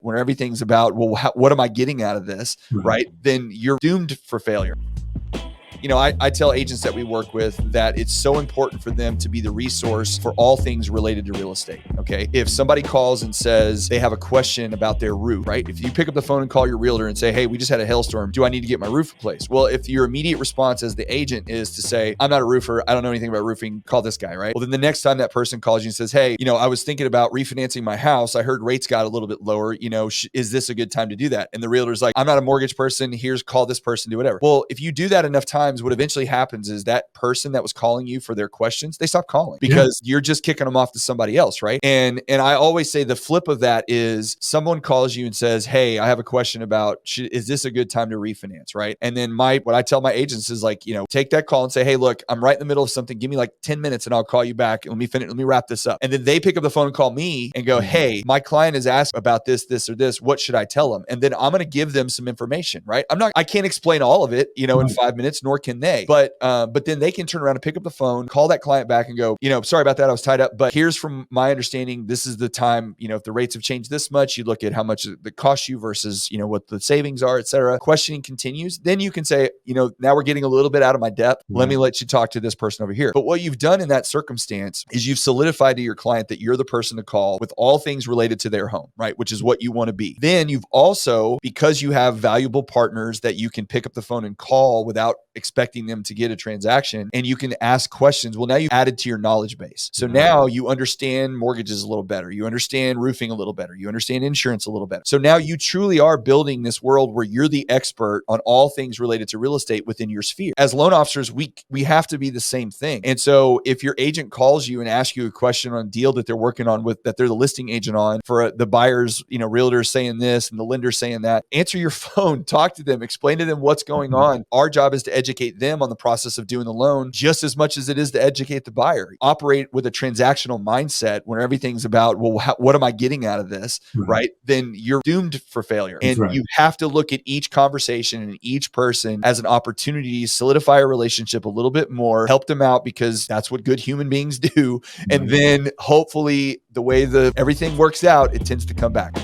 when everything's about, well, what am I getting out of this, right? Then you're doomed for failure. I tell agents that we work with that it's so important for them to be the resource for all things related to real estate. Okay. If somebody calls and says they have a question about their roof, right? If you pick up the phone and call your realtor and say, hey, we just had a hailstorm. Do I need to get my roof replaced? Well, if your immediate response as the agent is to say, I'm not a roofer, I don't know anything about roofing, call this guy, right? Well, then the next time that person calls you and says, hey, I was thinking about refinancing my house. I heard rates got a little bit lower. Is this a good time to do that? And the realtor's like, I'm not a mortgage person. Call this person, do whatever. Well, if you do that enough times, what eventually happens is that person that was calling you for their questions, they stop calling because you're just kicking them off to somebody else, right? And I always say the flip of that is someone calls you and says, hey, I have a question about, is this a good time to refinance, right? And then what I tell my agents is like, take that call and say, hey, look, I'm right in the middle of something. Give me like 10 minutes and I'll call you back. Let me wrap this up. And then they pick up the phone and call me and go, hey, my client is asked about this, or this. What should I tell them? And then I'm going to give them some information, right? I can't explain all of it, in 5 minutes, nor can they. But then they can turn around and pick up the phone, call that client back and go, sorry about that. I was tied up, but here's from my understanding, this is the time, if the rates have changed this much, you look at how much it costs you versus, what the savings are, et cetera. Questioning continues. Then you can say, now we're getting a little bit out of my depth. Let me let you talk to this person over here. But what you've done in that circumstance is you've solidified to your client that you're the person to call with all things related to their home, right? Which is what you want to be. Then you've also, because you have valuable partners that you can pick up the phone and call without expecting them to get a transaction, and you can ask questions. Well, now you've added to your knowledge base. So now you understand mortgages a little better. You understand roofing a little better. You understand insurance a little better. So now you truly are building this world where you're the expert on all things related to real estate within your sphere. As loan officers, we have to be the same thing. And so if your agent calls you and asks you a question on a deal that they're working on that they're the listing agent on for the buyer's, realtor saying this and the lender saying that, answer your phone, talk to them, explain to them what's going on. Our job is to educate them on the process of doing the loan just as much as it is to educate the buyer. Operate with a transactional mindset when everything's about, well, what am I getting out of this, right? Then you're doomed for failure. And you have to look at each conversation and each person as an opportunity to solidify a relationship a little bit more, help them out because that's what good human beings do. And then hopefully the way everything works out, it tends to come back.